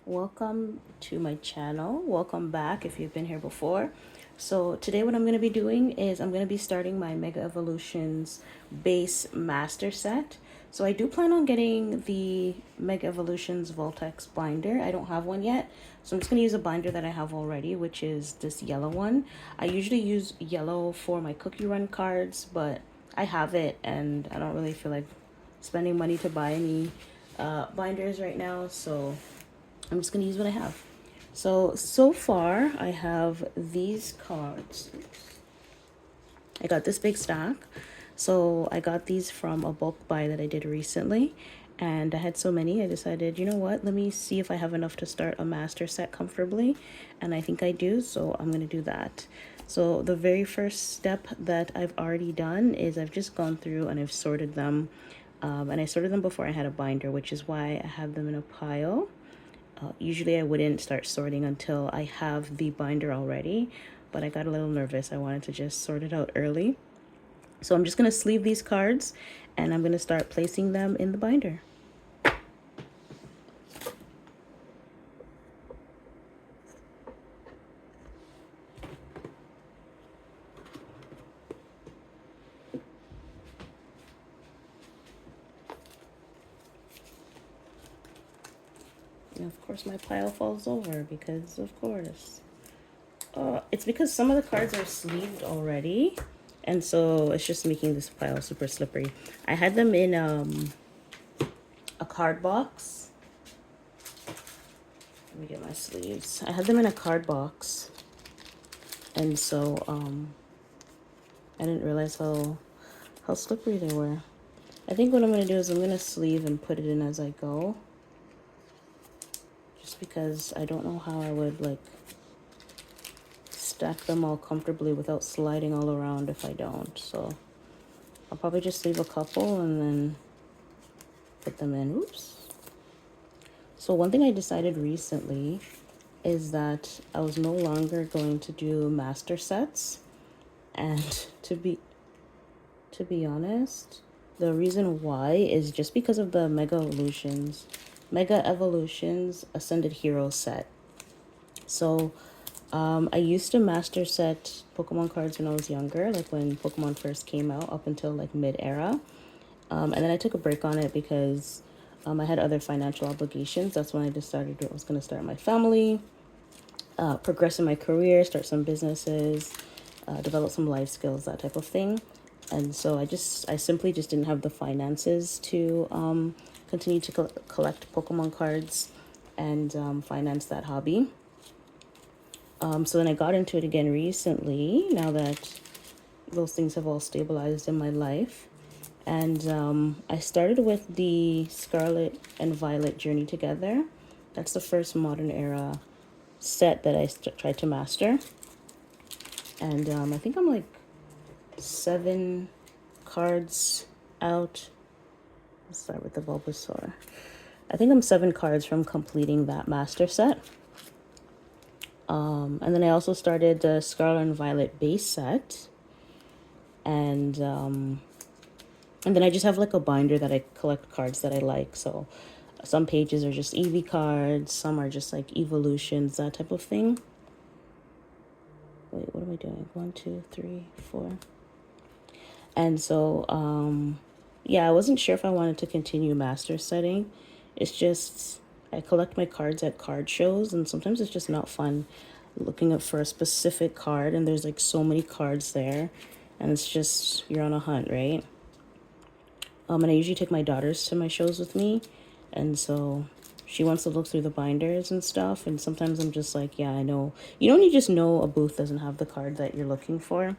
Welcome to my channel. Welcome back if you've been here before. So today what I'm going to be doing is I'm going to be starting my Mega Evolutions base master set. So I do plan on getting the Mega Evolutions Voltex binder. I don't have one yet, so I'm just going to use a binder that I have already, which is this yellow one. I usually use yellow for my cookie run cards, but I have it and I don't really feel like spending money to buy any binders right now, so I'm just gonna use what I have. So far I have these cards. I got this big stack. So I got these from a bulk buy that I did recently, and I had so many I decided, you know what, let me see if I have enough to start a master set comfortably, and I think I do, so I'm gonna do that. So the very first step that I've already done is I've just gone through and I've sorted them, and I sorted them before I had a binder, which is why I have them in a pile. Usually I wouldn't start sorting until I have the binder already, but I got a little nervous. I wanted to just sort it out early. So I'm just going to sleeve these cards and I'm going to start placing them in the binder. And of course my pile falls over because of course. It's because some of the cards are sleeved already, and so it's just making this pile super slippery. I had them in a card box. Let me get my sleeves. I had them in a card box, and so I didn't realize how slippery they were. I think what I'm gonna do is I'm gonna sleeve and put it in as I go, just because I don't know how I would like stack them all comfortably without sliding all around if I don't. So I'll probably just leave a couple and then put them in. Oops. So one thing I decided recently is that I was no longer going to do master sets, and to be honest, the reason why is just because of the Mega Evolutions Ascended Hero set. So I used to master set Pokemon cards when I was younger, like when Pokemon first came out up until like mid-era. And then I took a break on it because I had other financial obligations. That's when I decided I was going to start my family, progress in my career, start some businesses, develop some life skills, that type of thing. And so I simply just didn't have the finances to continue to collect Pokemon cards and finance that hobby. So then I got into it again recently, now that those things have all stabilized in my life. And I started with the Scarlet and Violet Journey Together. That's the first modern era set that I tried to master. And I think I'm like 7 cards out. Let's start with the Bulbasaur. I think I'm 7 cards from completing that master set. And then I also started the Scarlet and Violet base set. And then I just have like a binder that I collect cards that I like. So some pages are just Eevee cards, some are just like evolutions, that type of thing. Wait, what am I doing? 1, 2, 3, 4. And so, yeah, I wasn't sure if I wanted to continue master setting. It's just, I collect my cards at card shows, and sometimes it's just not fun looking up for a specific card, and there's like so many cards there, and it's just, you're on a hunt, right? And I usually take my daughters to my shows with me, and so she wants to look through the binders and stuff, and sometimes I'm just like, yeah, I know. You know when you just know a booth doesn't have the card that you're looking for?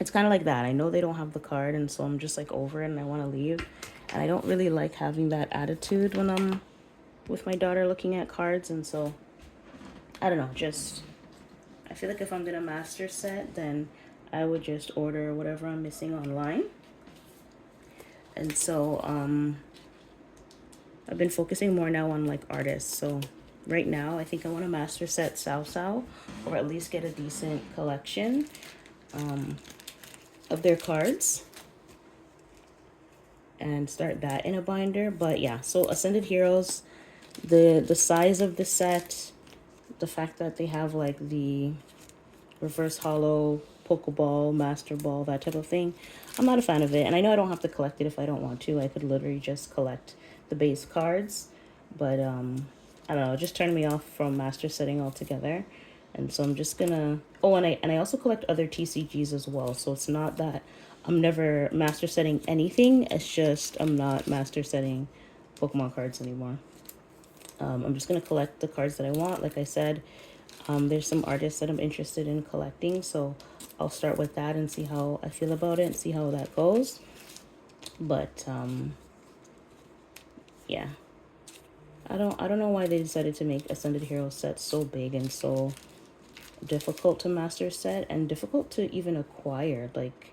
It's kind of like that. I know they don't have the card, and so I'm just like over it and I want to leave. And I don't really like having that attitude when I'm with my daughter looking at cards, and so I don't know, just I feel like if I'm gonna master set, then I would just order whatever I'm missing online. And so I've been focusing more now on like artists. So right now I think I want to master set Sao, or at least get a decent collection of their cards and start that in a binder. But yeah, so Ascended Heroes, The size of the set, the fact that they have like the reverse hollow, Pokeball, Master Ball, that type of thing, I'm not a fan of it. And I know I don't have to collect it if I don't want to. I could literally just collect the base cards. But I don't know, it just turned me off from master setting altogether. And so I'm just gonna, oh, and I also collect other TCGs as well. So it's not that I'm never master setting anything. It's just I'm not master setting Pokemon cards anymore. I'm just gonna collect the cards that I want. Like I said, there's some artists that I'm interested in collecting, so I'll start with that and see how I feel about it and see how that goes. But yeah, I don't know why they decided to make Ascended Hero sets so big and so difficult to master set and difficult to even acquire. Like,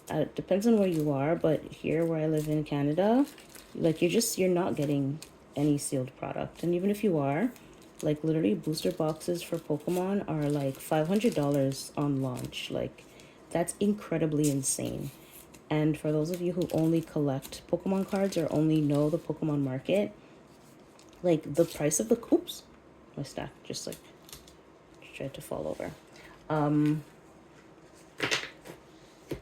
it depends on where you are, but here where I live in Canada, like you're not getting any sealed product. And even if you are, like literally booster boxes for Pokemon are like $500 on launch. Like that's incredibly insane. And for those of you who only collect Pokemon cards or only know the Pokemon market, like the price of the, oops, my stack just like tried to fall over.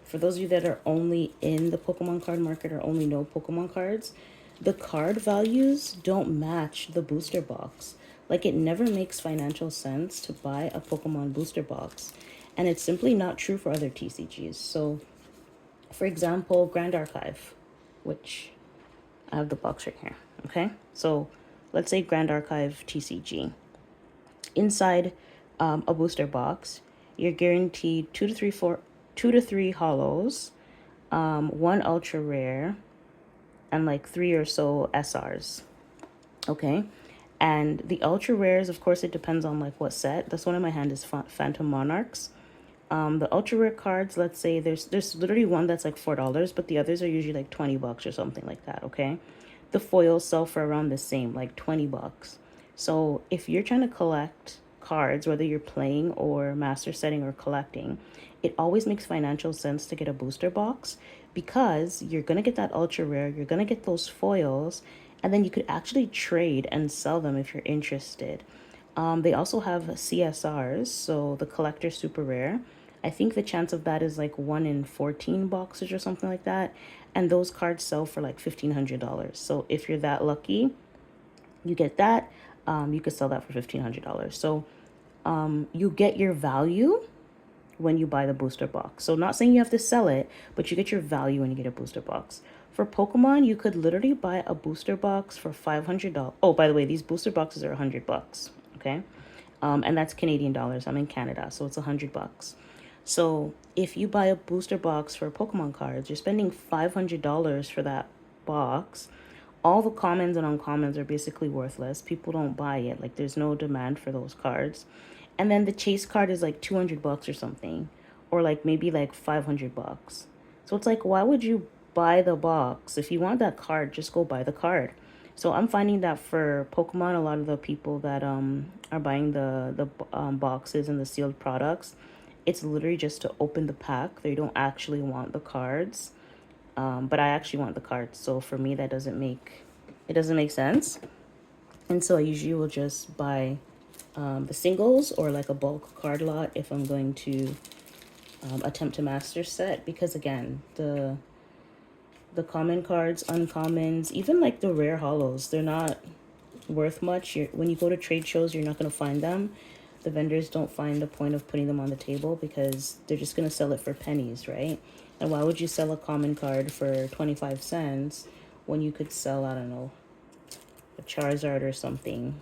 For those of you that are only in the Pokemon card market or only know Pokemon cards, the card values don't match the booster box. Like it never makes financial sense to buy a Pokemon booster box. And it's simply not true for other TCGs. So, for example, Grand Archive, which I have the box right here, okay? So let's say Grand Archive TCG. Inside a booster box, you're guaranteed two to three hollows, one ultra rare, and like 3 or so SRs. Okay. And the ultra rares, of course, it depends on like what set. This one in my hand is Phantom Monarchs. The ultra rare cards, let's say there's literally one that's like $4, but the others are usually like $20 or something like that. Okay. The foils sell for around the same, like $20. So if you're trying to collect cards, whether you're playing or master setting or collecting, it always makes financial sense to get a booster box because you're going to get that ultra rare, you're going to get those foils, and then you could actually trade and sell them if you're interested. They also have CSRs, so the collector super rare. I think the chance of that is like 1 in 14 boxes or something like that. And those cards sell for like $1,500. So if you're that lucky, you get that. You could sell that for $1,500. So you get your value when you buy the booster box. So not saying you have to sell it, but you get your value when you get a booster box. For Pokemon, you could literally buy a booster box for $500. Oh, by the way, these booster boxes are $100. Okay, and that's Canadian dollars. I'm in Canada, so it's $100. So if you buy a booster box for Pokemon cards, you're spending $500 for that box. All the commons and uncommons are basically worthless. People don't buy it. Like there's no demand for those cards. And then the chase card is like $200 or something, or like maybe like $500. So it's like, why would you buy the box? If you want that card, just go buy the card. So I'm finding that for Pokemon, a lot of the people that are buying the boxes and the sealed products, it's literally just to open the pack. They don't actually want the cards. But I actually want the cards. So for me, it doesn't make sense. And so I usually will just buy the singles or like a bulk card lot if I'm going to attempt to master set, because again, the common cards, uncommons, even like the rare hollows, they're not worth much. When you go to trade shows, you're not going to find them. The vendors don't find the point of putting them on the table because they're just going to sell it for pennies, right? And why would you sell a common card for 25 cents when you could sell, I don't know, a Charizard or something,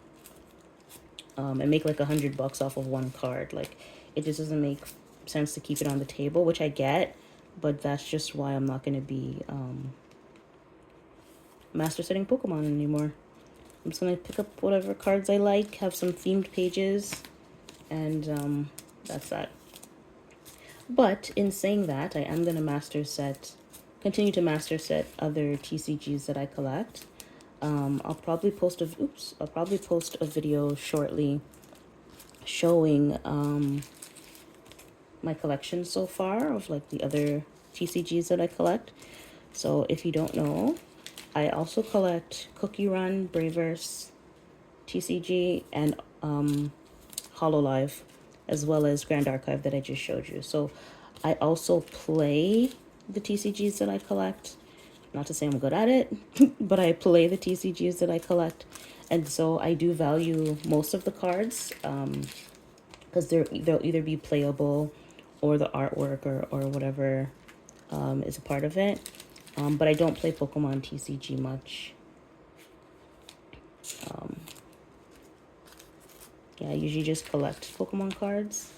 and make like $100 off of one card? Like, it just doesn't make sense to keep it on the table, which I get, but that's just why I'm not going to be master setting Pokemon anymore. I'm just going to pick up whatever cards I like, have some themed pages, and that's that. But in saying that, I am going to continue to master set other TCGs that I collect. I'll probably post a video shortly showing my collection so far of like the other TCGs that I collect. So if you don't know, I also collect Cookie Run, Bravers, TCG and Hololive, as well as Grand Archive that I just showed you. So I also play the TCGs that I collect. Not to say I'm good at it, but I play the TCGs that I collect. And so I do value most of the cards, because they'll either be playable or the artwork or whatever is a part of it. But I don't play Pokemon TCG much. Yeah, I usually just collect Pokemon cards.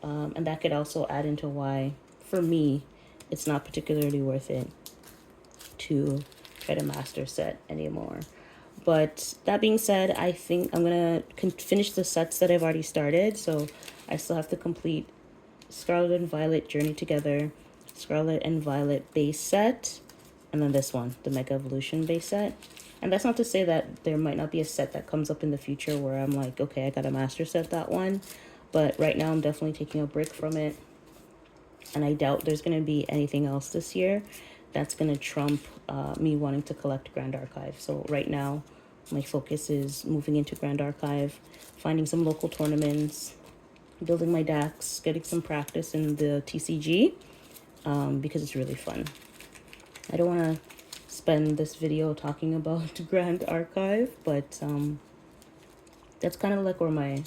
And that could also add into why, for me, it's not particularly worth it to try to master set anymore. But that being said, I think I'm going to finish the sets that I've already started. So I still have to complete Scarlet and Violet Journey Together, Scarlet and Violet base set, and then this one, the Mega Evolution base set. And that's not to say that there might not be a set that comes up in the future where I'm like, okay, I gotta master set that one. But right now I'm definitely taking a break from it. And I doubt there's gonna be anything else this year that's gonna trump me wanting to collect Grand Archive. So right now, my focus is moving into Grand Archive, finding some local tournaments, building my decks, getting some practice in the TCG, because it's really fun. I don't want to spend this video talking about Grand Archive, but that's kind of like where my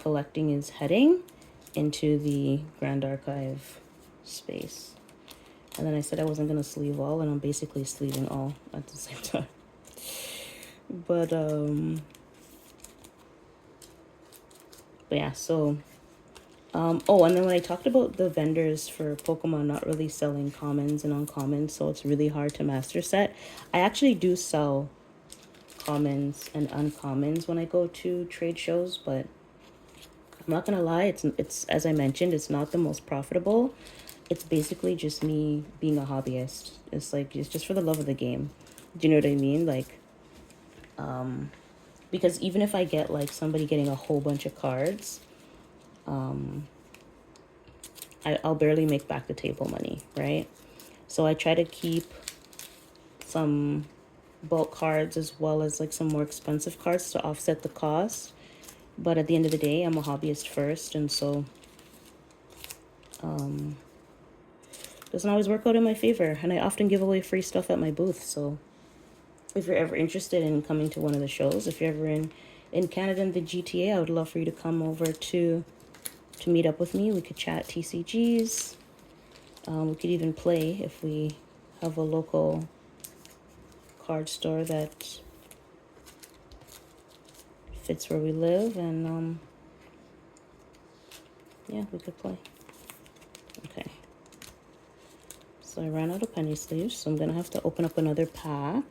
collecting is heading, into the Grand Archive space. And then I said I wasn't going to sleeve all, and I'm basically sleeving all at the same time. But yeah, so oh, and then when I talked about the vendors for Pokemon not really selling commons and uncommons, so it's really hard to master set, I actually do sell commons and uncommons when I go to trade shows, but I'm not gonna lie, it's as I mentioned, it's not the most profitable. It's basically just me being a hobbyist. It's like, it's just for the love of the game. Do you know what I mean? Like, because even if I get like somebody getting a whole bunch of cards, I'll barely make back the table money, right? So I try to keep some bulk cards as well as like some more expensive cards to offset the cost. But at the end of the day, I'm a hobbyist first, and so doesn't always work out in my favor. And I often give away free stuff at my booth. So if you're ever interested in coming to one of the shows, if you're ever in Canada and the GTA, I would love for you to come over to meet up with me. We could chat TCGs. We could even play if we have a local card store that fits where we live, and yeah, we could play. Okay. So I ran out of penny sleeves, so I'm gonna have to open up another pack.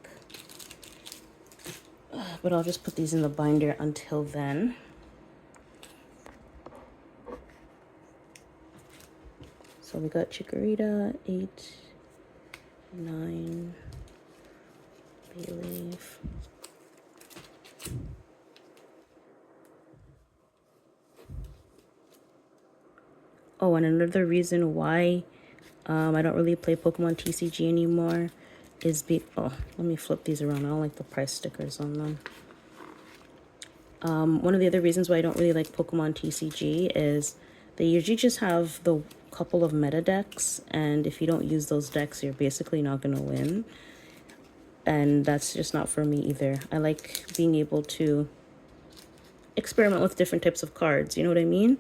But I'll just put these in the binder until then. So we got Chikorita, 8, 9, Bayleaf. Oh, and another reason why I don't really play Pokemon TCG anymore is oh, let me flip these around. I don't like the price stickers on them. One of the other reasons why I don't really like Pokemon TCG is they usually just have the couple of meta decks, and if you don't use those decks, you're basically not going to win. And that's just not for me either. I like being able to experiment with different types of cards, you know what I mean?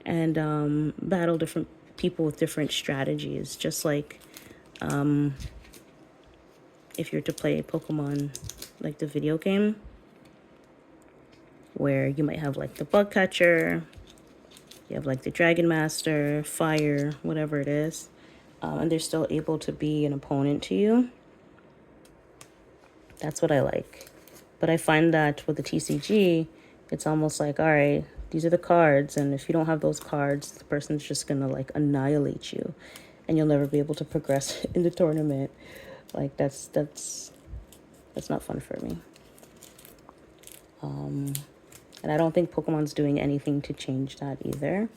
And battle different people with different strategies, just like if you're to play Pokemon, like the video game, where you might have like the bug catcher, you have like the Dragon Master, Fire, whatever it is, and they're still able to be an opponent to you. That's what I like. But I find that with the TCG, it's almost like, all right, these are the cards, and if you don't have those cards, the person's just gonna like annihilate you, and you'll never be able to progress in the tournament. Like that's not fun for me. And I don't think Pokemon's doing anything to change that either.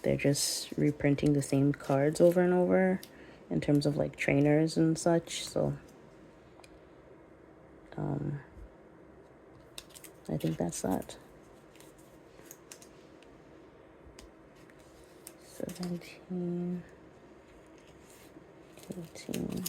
They're just reprinting the same cards over and over in terms of like trainers and such. So I think that's that. 17, 18.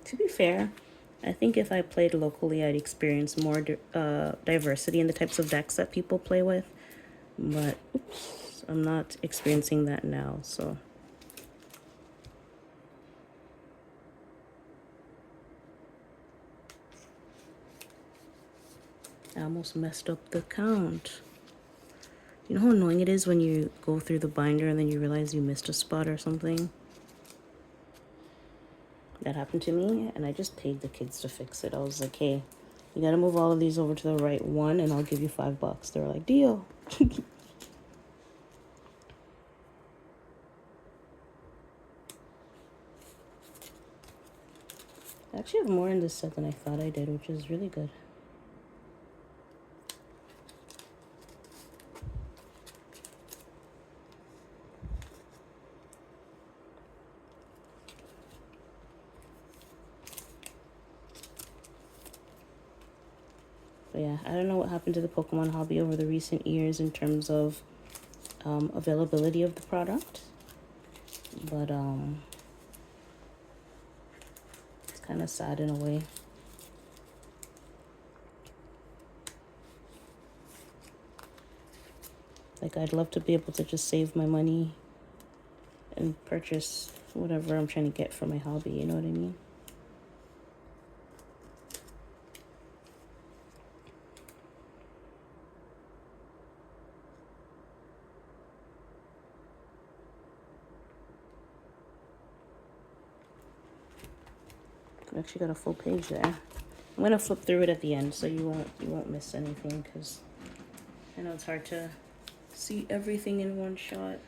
To be fair, I think if I played locally, I'd experience more diversity in the types of decks that people play with. But, oops, I'm not experiencing that now, so. I almost messed up the count. You know how annoying it is when you go through the binder and then you realize you missed a spot or something? That happened to me, and I just paid the kids to fix it. I was like, hey, you gotta move all of these over to the right one, and I'll give you $5. They were like, deal. I actually have more in this set than I thought I did, which is really good. But yeah, I don't know what happened to the Pokemon hobby over the recent years in terms of availability of the product. But it's kind of sad in a way. Like, I'd love to be able to just save my money and purchase whatever I'm trying to get for my hobby, you know what I mean? I actually got a full page there. I'm gonna flip through it at the end so you won't miss anything, because I know it's hard to see everything in one shot.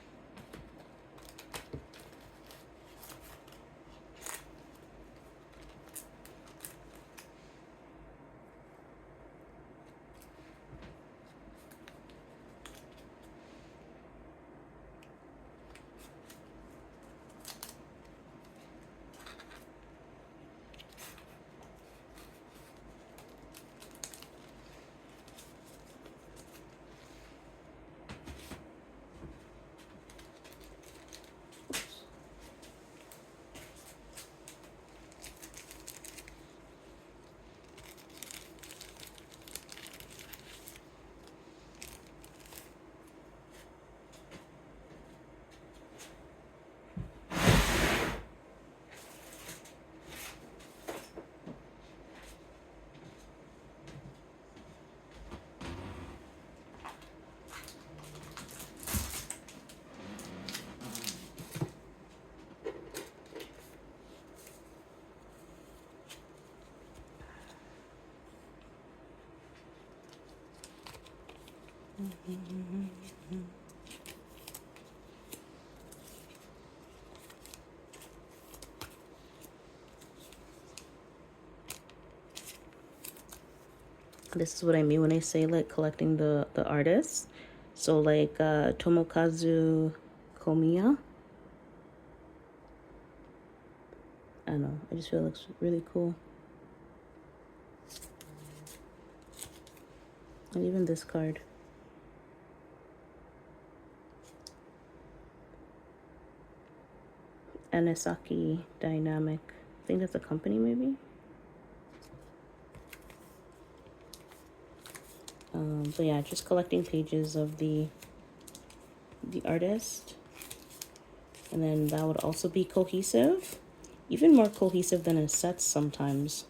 This is what I mean when I say like collecting the artists. So like Tomokazu Komiya. I don't know, I just feel it looks really cool. And even this card. Anisaki Dynamic. I think that's a company maybe. But yeah, just collecting pages of the artist. And then that would also be cohesive. Even more cohesive than in sets sometimes.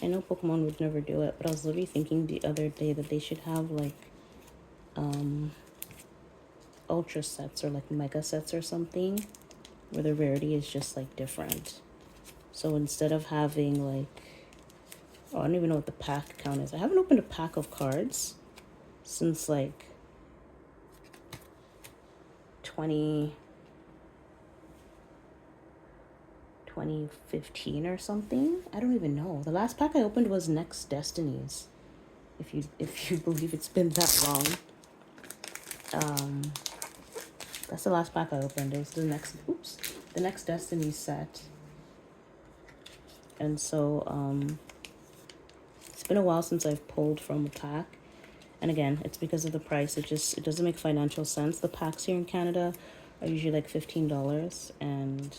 I know Pokemon would never do it, but I was literally thinking the other day that they should have like ultra sets or like mega sets or something where the rarity is just like different. So instead of having like, oh, I don't even know what the pack count is. I haven't opened a pack of cards since like 2015 or something. I don't even know. The last pack I opened was Next Destinies. If you believe it's been that long. That's the last pack I opened. It was the next Destiny set. And so it's been a while since I've pulled from a pack. And again, it's because of the price. It doesn't make financial sense. The packs here in Canada are usually like $15, and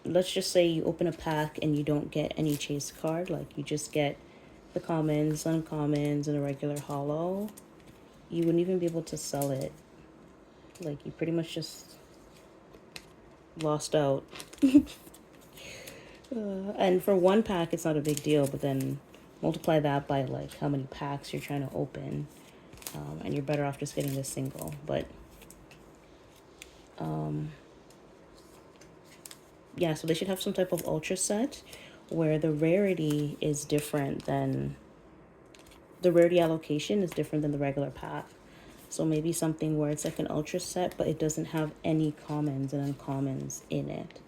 let's just say you open a pack and you don't get any chase card, like you just get the commons, uncommons, and a regular holo, you wouldn't even be able to sell it. Like, you pretty much just lost out. And for one pack, it's not a big deal, but then multiply that by like how many packs you're trying to open, and you're better off just getting this single. But yeah, so they should have some type of ultra set where the rarity is different than the rarity allocation is different than the regular pack. So maybe something where it's like an ultra set, but it doesn't have any commons and uncommons in it.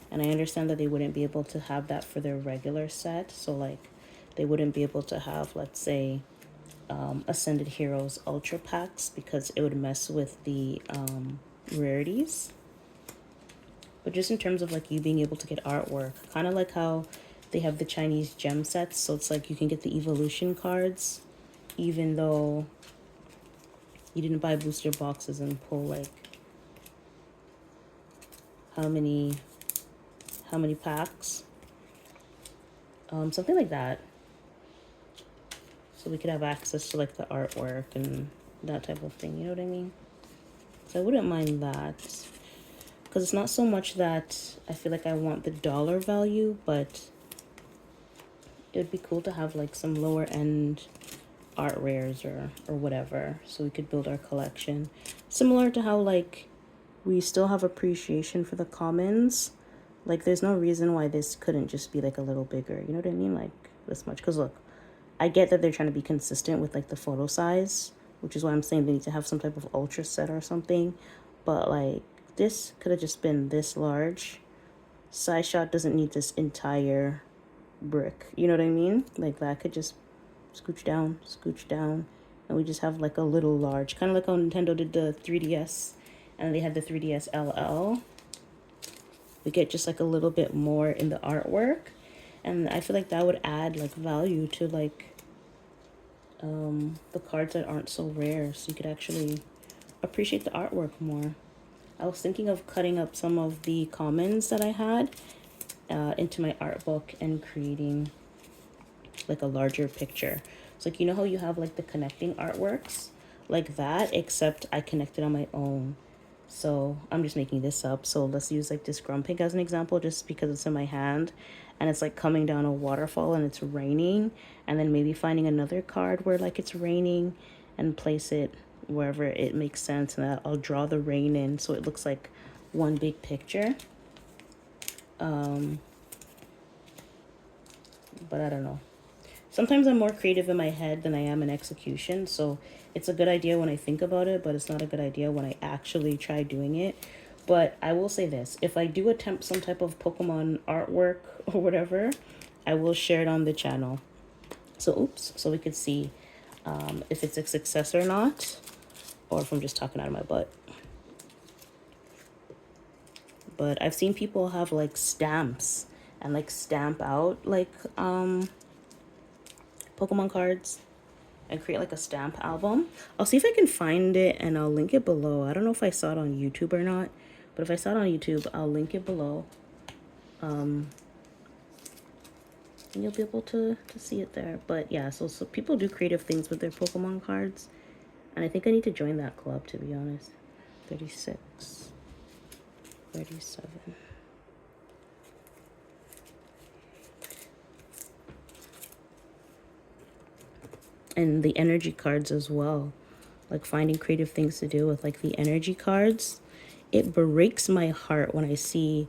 And I understand that they wouldn't be able to have that for their regular set. So like they wouldn't be able to have, let's say, Ascended Heroes ultra packs because it would mess with the rarities. But just in terms of like you being able to get artwork, kind of like how they have the Chinese gem sets. So it's like you can get the evolution cards even though you didn't buy booster boxes and pull like how many packs. Something like that. So we could have access to like the artwork and that type of thing, you know what I mean? So I wouldn't mind that. Because it's not so much that I feel like I want the dollar value, but it would be cool to have like some lower end art rares or whatever, so we could build our collection. Similar to how like we still have appreciation for the commons. Like there's no reason why this couldn't just be like a little bigger, you know what I mean? Like this much. Because look, I get that they're trying to be consistent with like the photo size, which is why I'm saying they need to have some type of ultra set or something. But like this could have just been this large. Size shot doesn't need this entire brick, you know what I mean? Like that could just scooch down, and we just have like a little large, kind of like how Nintendo did the 3DS, and they had the 3DS LL. We get just like a little bit more in the artwork, and I feel like that would add like value to like the cards that aren't so rare, so you could actually appreciate the artwork more. I was thinking of cutting up some of the commons that I had into my art book and creating like a larger picture. So like, you know how you have like the connecting artworks like that, except I connected on my own. So I'm just making this up. So let's use like this Grumpig as an example, just because it's in my hand and it's like coming down a waterfall and it's raining, and then maybe finding another card where like it's raining and place it wherever it makes sense, and I'll draw the rain in so it looks like one big picture. But I don't know. Sometimes I'm more creative in my head than I am in execution, so it's a good idea when I think about it, but it's not a good idea when I actually try doing it. But I will say this, if I do attempt some type of Pokemon artwork or whatever, I will share it on the channel. So we could see if it's a success or not, or if I'm just talking out of my butt. But I've seen people have like stamps and like stamp out like Pokemon cards and create like a stamp album. I'll see if I can find it and I'll link it below. I don't know if I saw it on YouTube or not, but if I saw it on YouTube, I'll link it below. And you'll be able to see it there. But yeah, so people do creative things with their Pokemon cards, and I think I need to join that club, to be honest. 36, 37. And the energy cards as well. Like finding creative things to do with like the energy cards. It breaks my heart when I see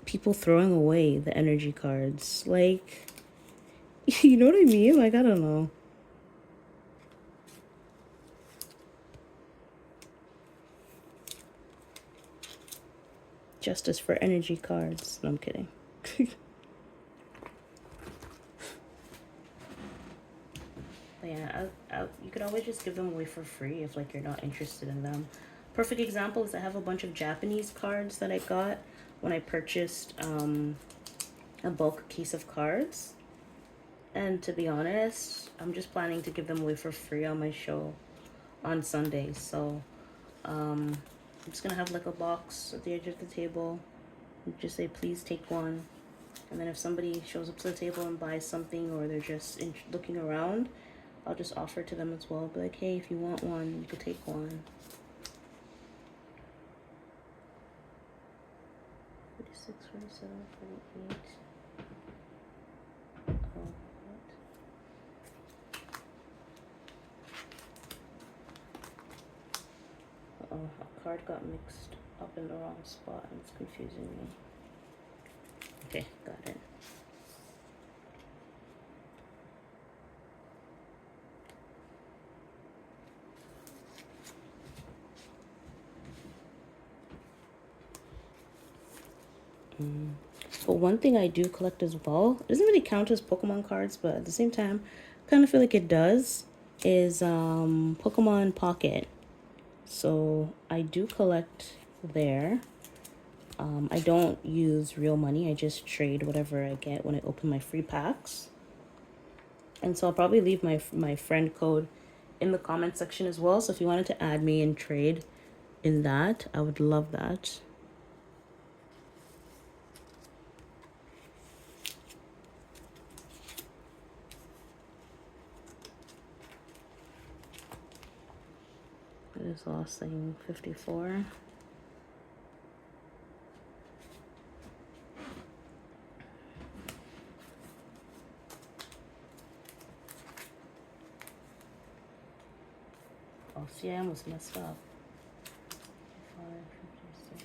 people throwing away the energy cards. Like, you know what I mean? Like, I don't know. Justice for energy cards. No, I'm kidding. But yeah, you could always just give them away for free if like you're not interested in them. Perfect example is I have a bunch of Japanese cards that I got when I purchased a bulk case of cards. And to be honest, I'm just planning to give them away for free on my show on Sunday. So I'm just gonna have like a box at the edge of the table. Just say, please take one. And then if somebody shows up to the table and buys something, or they're just looking around, I'll just offer to them as well. Be like, hey, if you want one, you could take one. 46, 47, 48. Oh, what? Uh-oh, a card got mixed up in the wrong spot and it's confusing me. Okay, got it. But one thing I do collect as well, it doesn't really count as Pokemon cards, but at the same time, I kind of feel like it does, is Pokemon Pocket. So I do collect there. I don't use real money. I just trade whatever I get when I open my free packs. And so I'll probably leave my friend code in the comment section as well. So if you wanted to add me and trade in that, I would love that. It is last thing 54. Oh, see, I almost messed up. 56.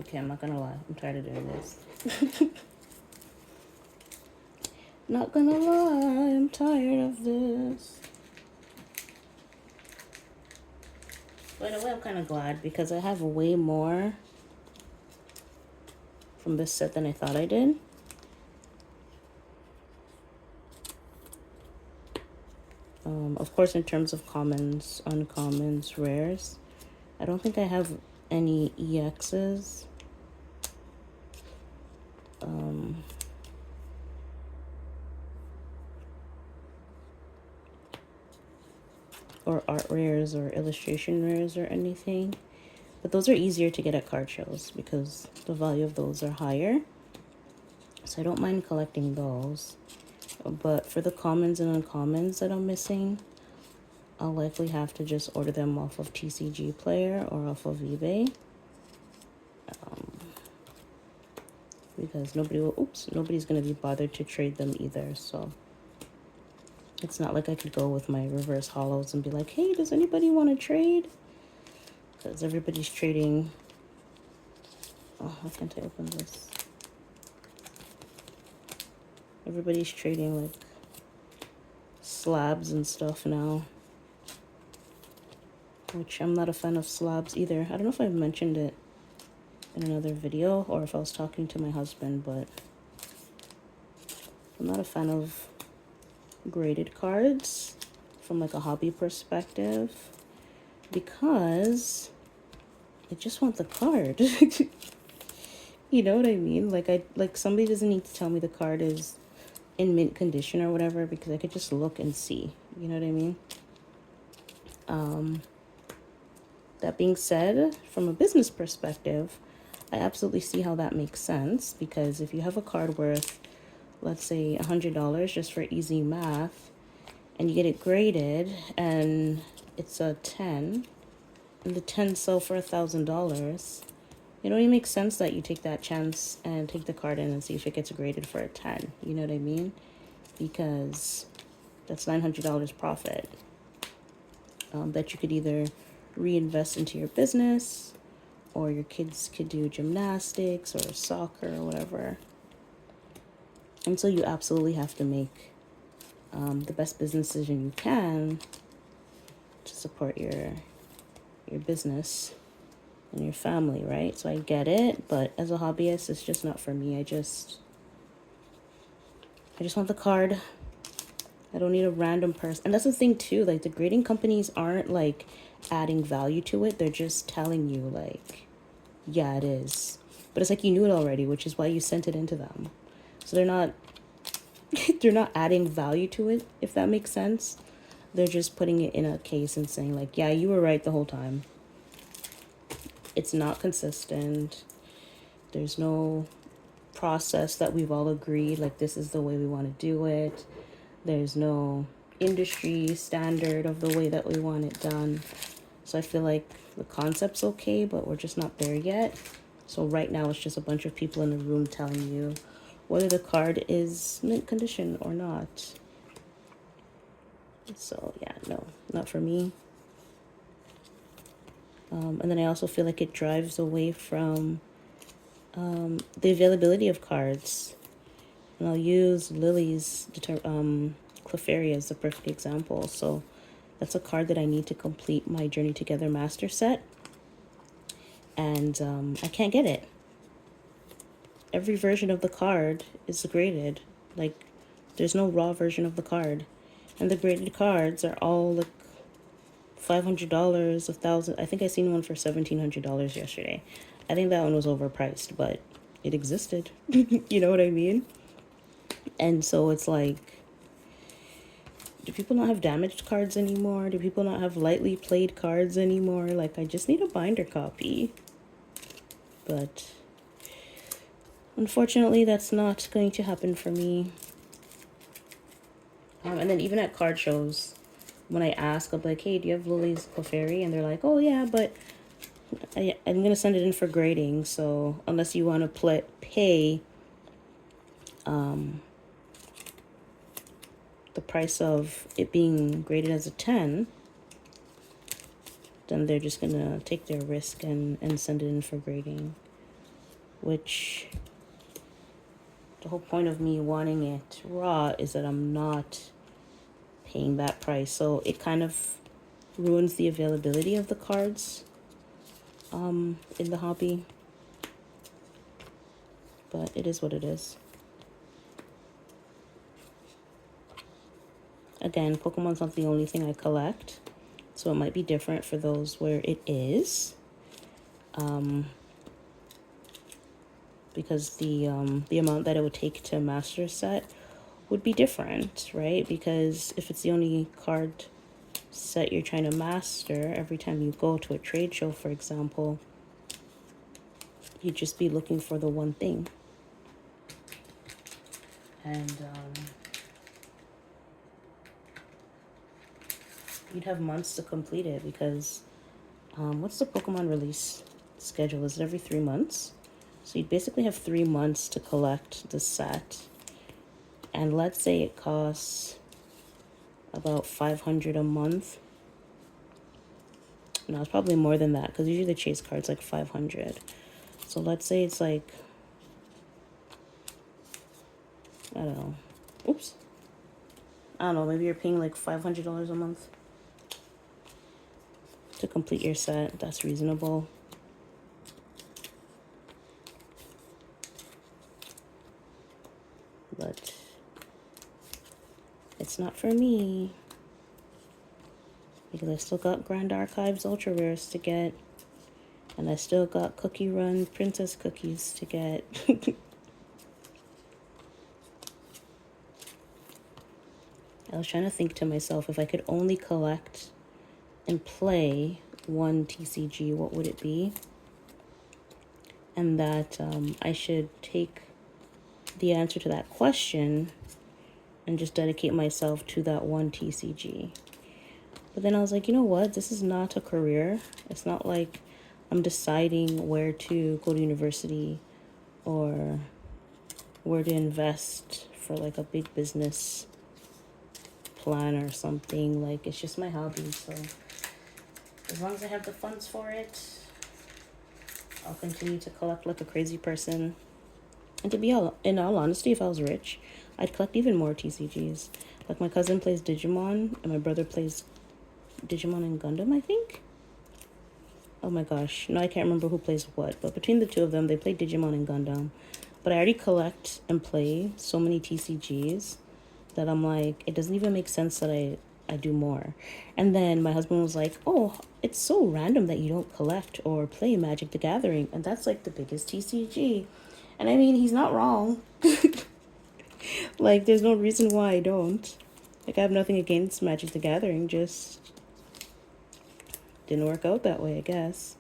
Okay, I'm not gonna lie. I'm tired of doing this. Not gonna lie, I'm tired of this. But in a way, I'm kind of glad because I have way more from this set than I thought I did. Of course, in terms of commons, uncommons, rares, I don't think I have any EXs. Or art rares or illustration rares or anything. But those are easier to get at card shows because the value of those are higher. So I don't mind collecting those. But for the commons and uncommons that I'm missing, I'll likely have to just order them off of TCG Player or off of eBay. Because nobody's gonna be bothered to trade them either. So it's not like I could go with my reverse hollows and be like, hey, does anybody want to trade? Because everybody's trading. Oh, why can't I open this? Everybody's trading like slabs and stuff now, which I'm not a fan of slabs either. I don't know if I mentioned it in another video or if I was talking to my husband, but I'm not a fan of graded cards from like a hobby perspective because I just want the card. You know what I mean? Like somebody doesn't need to tell me the card is in mint condition or whatever, because I could just look and see. You know what I mean? That being said, from a business perspective, I absolutely see how that makes sense, because if you have a card worth, let's say $100 just for easy math, and you get it graded and it's a 10 and the 10 sell for $1,000, it only makes sense that you take that chance and take the card in and see if it gets graded for a 10. You know what I mean? Because that's $900 profit that you could either reinvest into your business, or your kids could do gymnastics or soccer or whatever. And so you absolutely have to make the best business decision you can to support your business and your family, right? So I get it, but as a hobbyist, it's just not for me. I just want the card. I don't need a random person. And that's the thing too, like the grading companies aren't like adding value to it. They're just telling you like, yeah, it is. But it's like you knew it already, which is why you sent it into them. So they're not they're not adding value to it, if that makes sense. They're just putting it in a case and saying like, yeah, you were right the whole time. It's not consistent. There's no process that we've all agreed, like this is the way we want to do it. There's no industry standard of the way that we want it done. So I feel like the concept's okay, but we're just not there yet. So right now it's just a bunch of people in the room telling you whether the card is mint condition or not. So yeah, no, not for me. And then I also feel like it drives away from the availability of cards. And I'll use Lily's Clefairy as the perfect example. So that's a card that I need to complete my Journey Together master set. And I can't get it. Every version of the card is graded. Like, there's no raw version of the card. And the graded cards are all like $500, $1,000. I think I seen one for $1,700 yesterday. I think that one was overpriced, but it existed. You know what I mean? And so it's like, do people not have damaged cards anymore? Do people not have lightly played cards anymore? Like, I just need a binder copy. But unfortunately, that's not going to happen for me. And then even at card shows, when I ask, I'm like, hey, do you have Lily's Clefairy? And they're like, oh, yeah, but I'm going to send it in for grading. So unless you want to pay the price of it being graded as a 10, then they're just going to take their risk and send it in for grading. Which, the whole point of me wanting it raw is that I'm not paying that price. So it kind of ruins the availability of the cards in the hobby. But it is what it is. Again, Pokemon's not the only thing I collect, so it might be different for those where it is. Because the amount that it would take to master set would be different, right? Because if it's the only card set you're trying to master, every time you go to a trade show, for example, you'd just be looking for the one thing. And you'd have months to complete it because what's the Pokemon release schedule. Is it every 3 months? So you basically have 3 months to collect the set. And let's say it costs about 500 a month. No, it's probably more than that because usually the chase card's like 500. So let's say it's like, I don't know. Oops. I don't know, maybe you're paying like $500 a month to complete your set. That's reasonable. But it's not for me because I still got Grand Archives Ultra Rares to get, and I still got Cookie Run Princess Cookies to get. I was trying to think to myself, if I could only collect and play one TCG, what would it be? And that I should take the answer to that question and just dedicate myself to that one TCG. But then I was like, you know what? This is not a career. It's not like I'm deciding where to go to university or where to invest for like a big business plan or something. Like, it's just my hobby. So as long as I have the funds for it, I'll continue to collect like a crazy person. And to be in all honesty, if I was rich, I'd collect even more TCGs. Like, my cousin plays Digimon and my brother plays Digimon and Gundam, I think. Oh my gosh, no, I can't remember who plays what, but between the two of them, they play Digimon and Gundam. But I already collect and play so many TCGs that I'm like, it doesn't even make sense that I do more. And then my husband was like, oh, it's so random that you don't collect or play Magic the Gathering, and that's like the biggest TCG. And I mean, he's not wrong. Like, there's no reason why I don't. Like, I have nothing against Magic the Gathering, just didn't work out that way, I guess.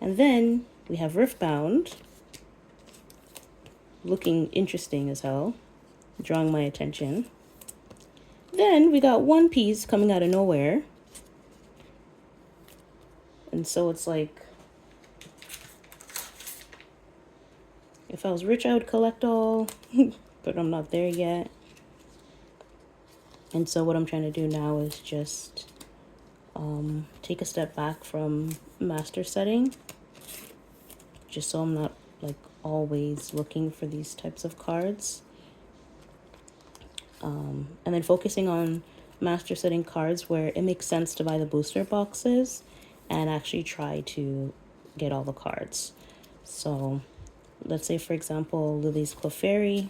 And then we have Riftbound, looking interesting as hell, drawing my attention. Then we got One Piece coming out of nowhere. And so it's like, if I was rich, I would collect all, but I'm not there yet. And so what I'm trying to do now is just take a step back from master setting, just so I'm not like always looking for these types of cards. And then focusing on master setting cards where it makes sense to buy the booster boxes and actually try to get all the cards. So let's say, for example, Lily's Clefairy.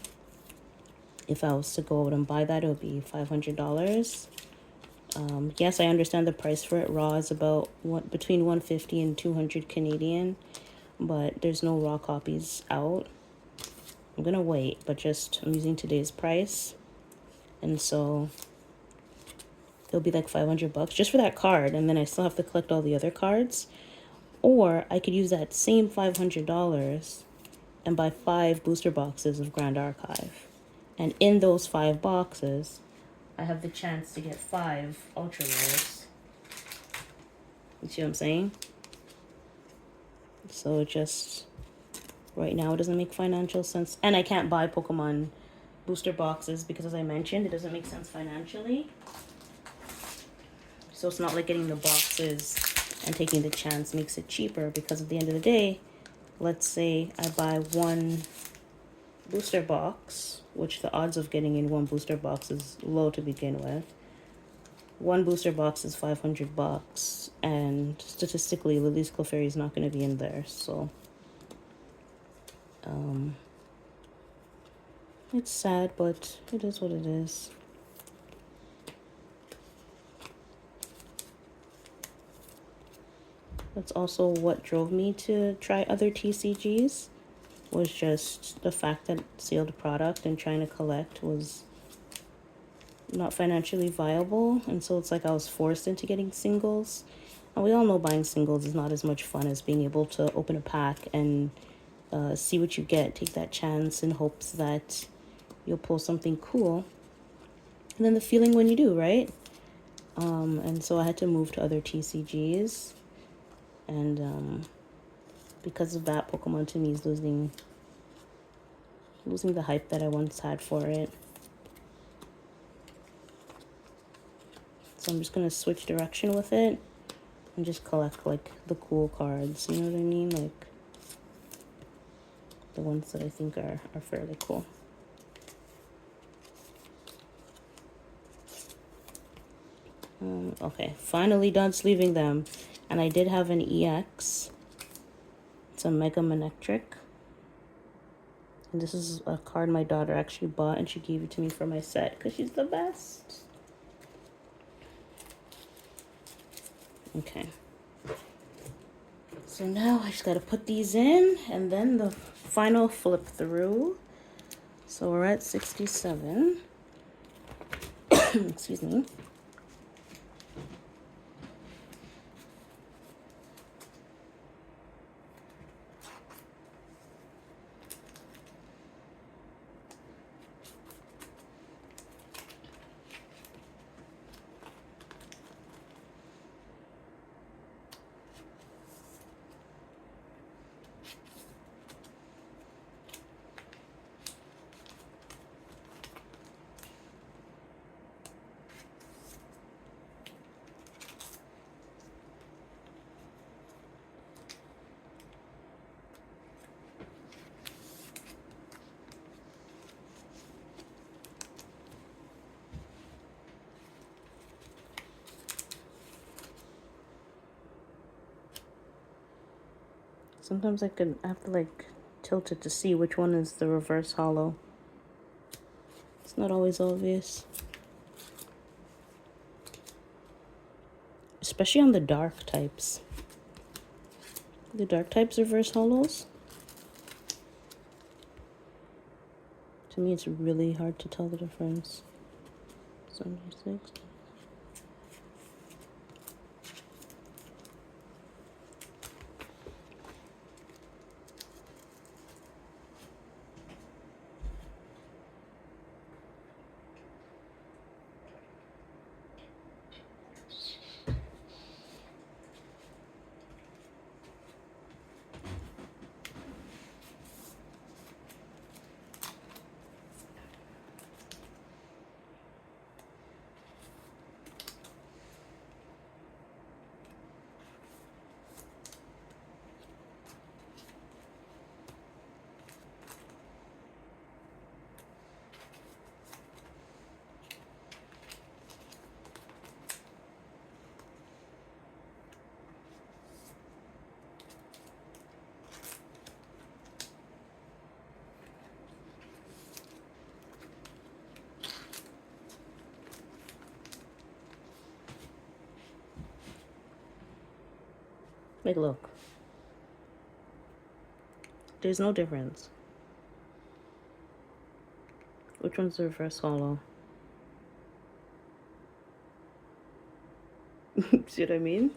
If I was to go out and buy that, it would be $500. Yes, I understand the price for it raw is about between 150 and 200 Canadian, but there's no raw copies out. I'm gonna wait, but I'm using today's price, and so it'll be like $500 just for that card, and then I still have to collect all the other cards. Or I could use that same $500 and buy 5 booster boxes of Grand Archive, and in those 5 boxes, I have the chance to get 5 Ultra Rares. You see what I'm saying? So just right now it doesn't make financial sense. And I can't buy Pokemon booster boxes because, as I mentioned, it doesn't make sense financially. So it's not like getting the boxes and taking the chance makes it cheaper, because at the end of the day, let's say I buy 1 booster box, which the odds of getting in 1 booster box is low to begin with. 1 booster box is $500, and statistically, Lily's Clefairy is not going to be in there. So, it's sad, but it is what it is. That's also what drove me to try other TCGs, was just the fact that sealed product and trying to collect was not financially viable. And so it's like I was forced into getting singles. And we all know buying singles is not as much fun as being able to open a pack and see what you get, take that chance in hopes that you'll pull something cool. And then the feeling when you do, right? And so I had to move to other TCGs. And because of that, Pokemon to me is losing the hype that I once had for it. So I'm just gonna switch direction with it and just collect like the cool cards, you know what I mean? Like the ones that I think are fairly cool. Okay, finally done sleeving them. And I did have an EX. It's a Mega Manectric. And this is a card my daughter actually bought, and she gave it to me for my set because she's the best. Okay. So now I just gotta put these in, and then the final flip through. So we're at 67. Excuse me. Sometimes I have to like tilt it to see which one is the reverse hollow. It's not always obvious. Especially on the dark types. The dark types reverse hollows. To me, it's really hard to tell the difference. 76. Like, look. There's no difference. Which one's the reverse hollow? See what I mean?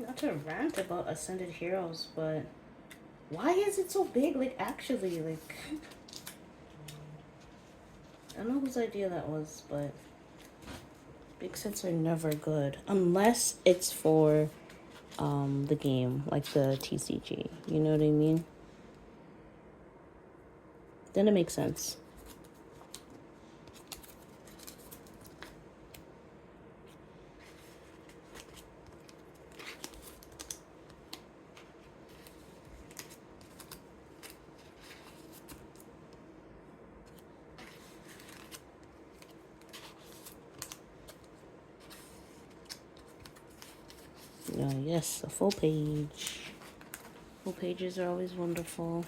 Not to rant about Ascended Heroes, but why is it so big? Like, actually, like, I don't know whose idea that was, but big sets are never good. Unless it's for the game, like the TCG. You know what I mean? Then it makes sense. Yes, a full page. Full pages are always wonderful.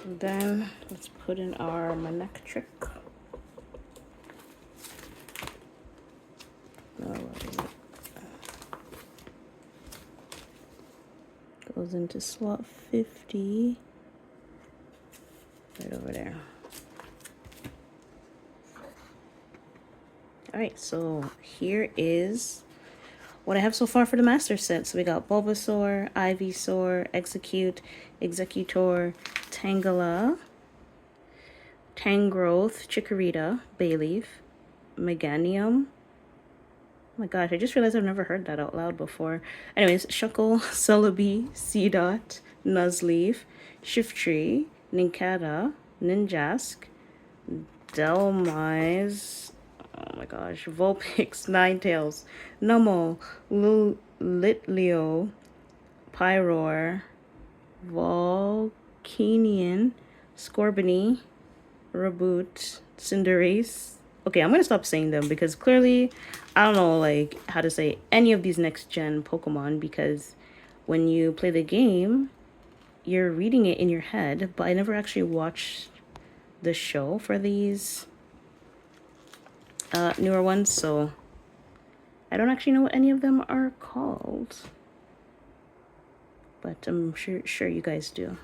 And then let's put in our manectric. Alright. Goes into slot 50. Right over there. Alright, so here is what I have so far for the master set. So we got Bulbasaur, Ivysaur, Execute, Executor, Tangela, Tangrowth, Chikorita, Bayleaf, Meganium. Oh my gosh, I just realized I've never heard that out loud before. Anyways, Shuckle, Celebi, Seedot, Nuzleaf, Shiftry, Nincada, Ninjask, Delmise, oh my gosh, Vulpix, Ninetales, Numel, Litleo, Pyroar, Volcanion, Scorbunny, Reboot, Cinderace. Okay, I'm gonna stop saying them because clearly I don't know like how to say any of these next gen Pokemon, because when you play the game, you're reading it in your head, but I never actually watched the show for these newer ones, so I don't actually know what any of them are called. But I'm sure you guys do.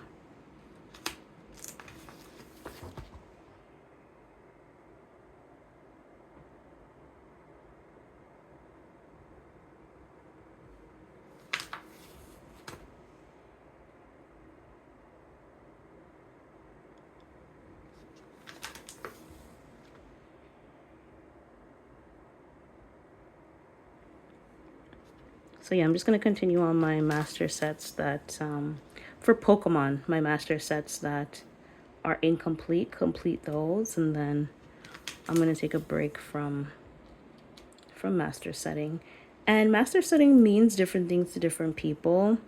So yeah, I'm just going to continue on my master sets that, for Pokemon, my master sets that are incomplete, complete those, and then I'm going to take a break from master setting. And master setting means different things to different people.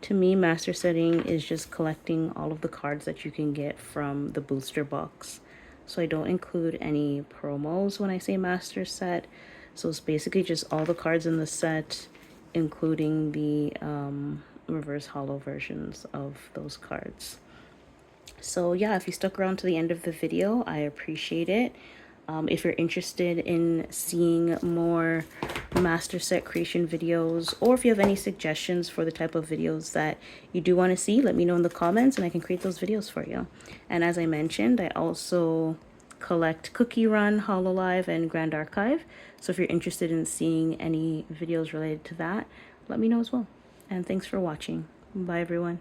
To me, master setting is just collecting all of the cards that you can get from the booster box. So I don't include any promos when I say master set. So it's basically just all the cards in the set, including the reverse holo versions of those cards. So yeah, if you stuck around to the end of the video, I appreciate it. If you're interested in seeing more master set creation videos, or if you have any suggestions for the type of videos that you do want to see, let me know in the comments and I can create those videos for you. And as I mentioned, I also collect Cookie Run, Hololive, and Grand Archive. So if you're interested in seeing any videos related to that, let me know as well. And thanks for watching. Bye everyone.